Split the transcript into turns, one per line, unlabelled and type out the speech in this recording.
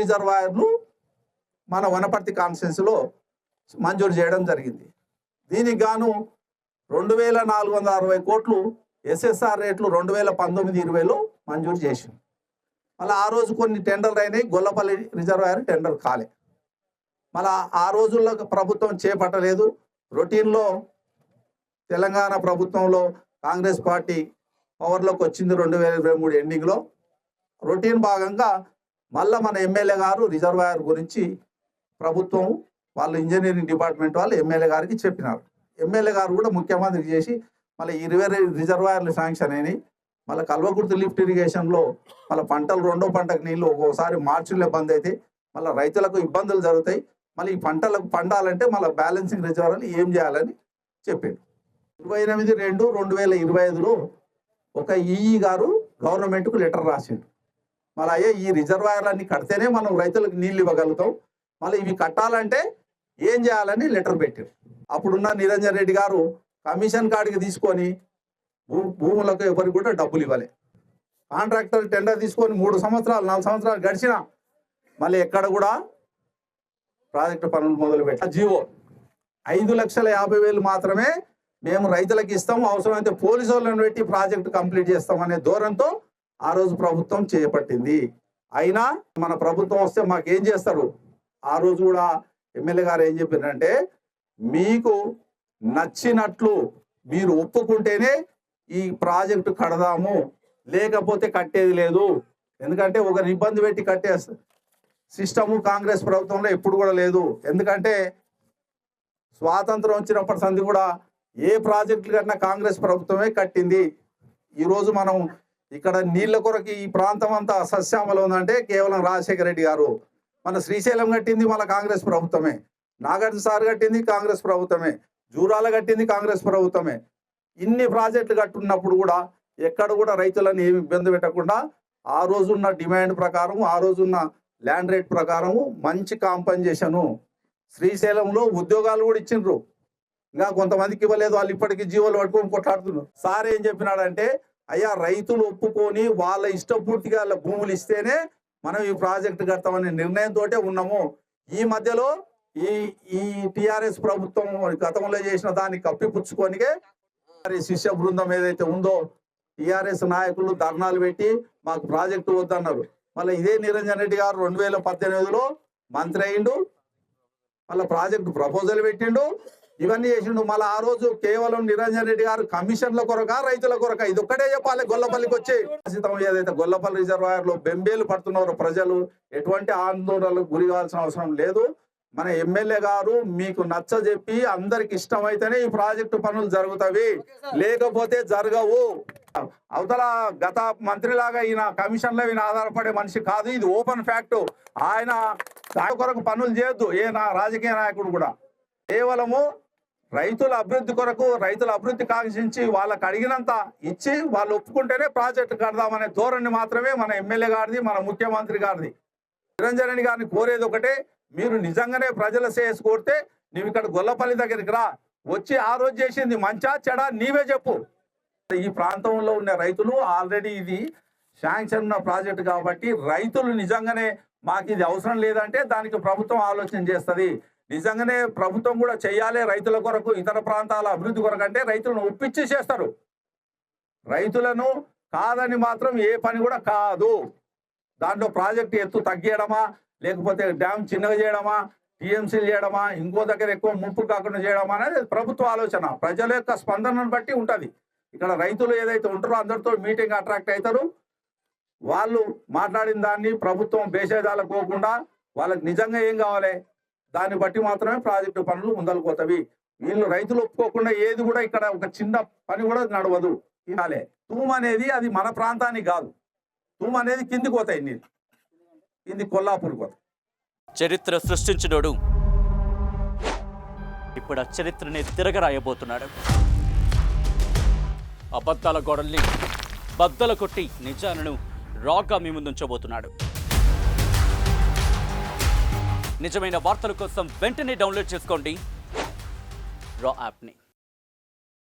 రిజర్వాయర్లు మన వనపర్తి కాన్స్టిట్యున్సీలో మంజూరు చేయడం జరిగింది. దీనికి గాను 2460 కోట్లు ఎస్ఎస్ఆర్ రేట్లు 2019-20లో మంజూరు చేసింది. మళ్ళీ ఆ రోజు కొన్ని టెండర్లు అయినాయి, గొల్లపల్లి రిజర్వాయర్ టెండర్ కాలే. మళ్ళీ ఆ రోజుల్లో ప్రభుత్వం చేపట్టలేదు. రొటీన్లో తెలంగాణ ప్రభుత్వంలో కాంగ్రెస్ పార్టీ పవర్లోకి వచ్చింది 2023 ఎండింగ్లో. రొటీన్ భాగంగా మళ్ళీ మన ఎమ్మెల్యే గారు రిజర్వాయర్ గురించి ప్రభుత్వం వాళ్ళు ఇంజనీరింగ్ డిపార్ట్మెంట్ వాళ్ళు ఎమ్మెల్యే గారికి చెప్పినారు. ఎమ్మెల్యే గారు కూడా ముఖ్యమంత్రికి చేసి మళ్ళీ 20 రిజర్వాయర్లు శాంక్షన్ అయినాయి. మళ్ళీ కల్వకుర్తి లిఫ్ట్ ఇరిగేషన్లో మళ్ళీ పంటలు రెండో పంటకు నీళ్ళు ఒక్కోసారి మార్చిలో బంద్ అయితే మళ్ళీ రైతులకు ఇబ్బందులు జరుగుతాయి. మళ్ళీ ఈ పంటలకు పండాలంటే మళ్ళీ బ్యాలెన్సింగ్ రిజర్వాయర్లు ఏం చేయాలని చెప్పిండు. 28/2/2025లో ఒక ఈఈ గారు గవర్నమెంట్కు లెటర్ రాసిండు. మళ్ళీ అయ్యే ఈ రిజర్వాయర్లన్నీ కడితేనే మనం రైతులకు నీళ్ళు ఇవ్వగలుగుతాం, మళ్ళీ ఇవి కట్టాలంటే ఏం చేయాలని లెటర్ పెట్టారు. అప్పుడున్న నిరంజన్ రెడ్డి గారు కమిషన్ కాడికి తీసుకొని భూములకు ఎవరికి కూడా డబ్బులు ఇవ్వలే. కాంట్రాక్టర్ టెండర్ తీసుకొని 3 సంవత్సరాలు 4 సంవత్సరాలు గడిచినా మళ్ళీ ఎక్కడ కూడా ప్రాజెక్టు పనులు మొదలుపెట్టారు. జీవో 5,50,000 మాత్రమే మేము రైతులకు ఇస్తాము, అవసరమైతే పోలీసు వాళ్ళని పెట్టి ప్రాజెక్టు కంప్లీట్ చేస్తాం అనే ధోరణితో ఆ రోజు ప్రభుత్వం చేపట్టింది. అయినా మన ప్రభుత్వం వస్తే మాకేం చేస్తారు? ఆ రోజు కూడా ఎమ్మెల్యే గారు ఏం చెప్పారంటే, మీకు నచ్చినట్లు మీరు ఒప్పుకుంటేనే ఈ ప్రాజెక్టు కడదాము, లేకపోతే కట్టేది లేదు. ఎందుకంటే ఒకరి ఇబ్బంది పెట్టి కట్టే సిస్టము కాంగ్రెస్ ప్రభుత్వంలో ఎప్పుడు కూడా లేదు. ఎందుకంటే స్వాతంత్రం వచ్చినప్పటి సంది కూడా ఏ ప్రాజెక్టులు కట్టినా కాంగ్రెస్ ప్రభుత్వమే కట్టింది. ఈరోజు మనం ఇక్కడ నీళ్ళ కొరకు ఈ ప్రాంతం అంతా సస్యామలం ఉందంటే కేవలం రాజశేఖర రెడ్డి గారు. మన శ్రీశైలం కట్టింది మన కాంగ్రెస్ ప్రభుత్వమే, నాగార్జున సార్ కట్టింది కాంగ్రెస్ ప్రభుత్వమే, జూరాల కట్టింది కాంగ్రెస్ ప్రభుత్వమే. ఇన్ని ప్రాజెక్టులు కట్టున్నప్పుడు కూడా ఎక్కడ కూడా రైతులను ఏమి ఇబ్బంది పెట్టకుండా ఆ రోజున్న డిమాండ్ ప్రకారం, ఆ రోజున్న ల్యాండ్ రేట్ ప్రకారం మంచి కాంపన్సేషను. శ్రీశైలంలో ఉద్యోగాలు కూడా ఇచ్చిండ్రు, ఇంకా కొంతమందికి ఇవ్వలేదు. వాళ్ళు ఇప్పటికీ జీవోలు పట్టుకొని కొట్లాడుతున్నారు. సార్ ఏం చెప్పినాడంటే, అయ్యా రైతులు ఒప్పుకొని వాళ్ళ ఇష్టపూర్తిగా వాళ్ళ భూములు ఇస్తేనే మనం ఈ ప్రాజెక్టు కడతామనే నిర్ణయంతో ఉన్నాము. ఈ మధ్యలో ఈ టిఆర్ఎస్ ప్రభుత్వం గతంలో చేసిన దాన్ని కప్పిపుచ్చుకోనికే శిష్య బృందం ఏదైతే ఉందో టిఆర్ఎస్ నాయకులు ధర్నాలు పెట్టి మాకు ప్రాజెక్టు వద్దన్నారు. మళ్ళీ ఇదే నిరంజన్ రెడ్డి గారు 2018లో మంత్రి అయిండు, మళ్ళీ ప్రాజెక్టు ప్రపోజల్ పెట్టిండు, ఇవన్నీ చేసిండు. మళ్ళీ ఆ రోజు కేవలం నిరంజన్ రెడ్డి గారు కమిషన్ల కొరక రైతుల కొరక ఇది ఒక్కటే చెప్పాలి. గొల్లపల్లికి వచ్చి ఏదైతే గొల్లపల్లి రిజర్వాయర్ లో బెంబేలు పడుతున్నారో ప్రజలు ఎటువంటి ఆందోళనలకు గురి కావాల్సిన అవసరం లేదు. మన ఎమ్మెల్యే గారు మీకు నచ్చ చెప్పి అందరికి ఇష్టమైతేనే ఈ ప్రాజెక్టు పనులు జరుగుతాయి, లేకపోతే జరగవు. అవతల గత మంత్రిలాగా ఈయన కమిషన్లో ఈయన ఆధారపడే మనిషి కాదు. ఇది ఓపెన్ ఫ్యాక్ట్. ఆయన దాని కొరకు పనులు చేయొద్దు ఏ రాజకీయ నాయకుడు కూడా. కేవలము రైతుల అభివృద్ధి కొరకు, రైతుల అభివృద్ధి కాంక్షించి వాళ్ళకి అడిగినంత ఇచ్చి వాళ్ళు ఒప్పుకుంటేనే ప్రాజెక్టు కడదామనే ధోరణి మాత్రమే మన ఎమ్మెల్యే గారిది, మన ముఖ్యమంత్రి గారిది. నిరంజన్ రెడ్డి గారిని కోరేది ఒకటే, మీరు నిజంగానే ప్రజల శ్రేయస్సు కోరితే నువ్వు ఇక్కడ గొల్లపల్లి దగ్గరికి రా, వచ్చి ఆ రోజు చేసింది మంచా చెడా నీవే చెప్పు. ఈ ప్రాంతంలో ఉన్న రైతులు ఆల్రెడీ ఇది శాంక్షన్ ఉన్న ప్రాజెక్టు కాబట్టి రైతులు నిజంగానే మాకు ఇది అవసరం లేదంటే దానికి ప్రభుత్వం ఆలోచన చేస్తుంది. నిజంగానే ప్రభుత్వం కూడా చెయ్యాలి రైతుల కొరకు, ఇతర ప్రాంతాల అభివృద్ధి కొరకు అంటే రైతులను ఒప్పించి చేస్తారు. రైతులను కాదని మాత్రం ఏ పని కూడా కాదు. దాంట్లో ప్రాజెక్టు ఎత్తు తగ్గియడమా, లేకపోతే డ్యామ్ చిన్నగా చేయడమా, టీఎంసీలు చేయడమా, ఇంకో దగ్గర ఎక్కువ ముప్పు కాకుండా చేయడమా అనేది ప్రభుత్వ ఆలోచన. ప్రజల యొక్క స్పందనను బట్టి ఉంటుంది. ఇక్కడ రైతులు ఏదైతే ఉంటారో అందరితో మీటింగ్ అట్రాక్ట్ అవుతారు. వాళ్ళు మాట్లాడిన దాన్ని ప్రభుత్వం బేషేదాలకు పోకుండా వాళ్ళకి నిజంగా ఏం కావాలి దాన్ని బట్టి మాత్రమే ప్రాజెక్టు పనులు ముందలుపోతాయి. వీళ్ళు రైతులు ఒప్పుకోకుండా ఏది కూడా ఇక్కడ ఒక చిన్న పని కూడా నడవదు. ఇలాలే తూము అనేది అది మన ప్రాంతానికి కాదు. తూము అనేది కిందికి పోతాయి నీళ్ళు, కింది కొల్లాపూర్కి పోతాయి.
చరిత్ర సృష్టించినోడు ఇప్పుడు ఆ చరిత్రని తిరగరాయబోతున్నాడు. అబద్ధాల గోడల్ని బద్దలు కొట్టి నిజాలను రాగా మీ ముందుంచబోతున్నాడు. నిజమైన వార్తల కోసం వెంటనే డౌన్లోడ్ చేసుకోండి రా యాప్ని.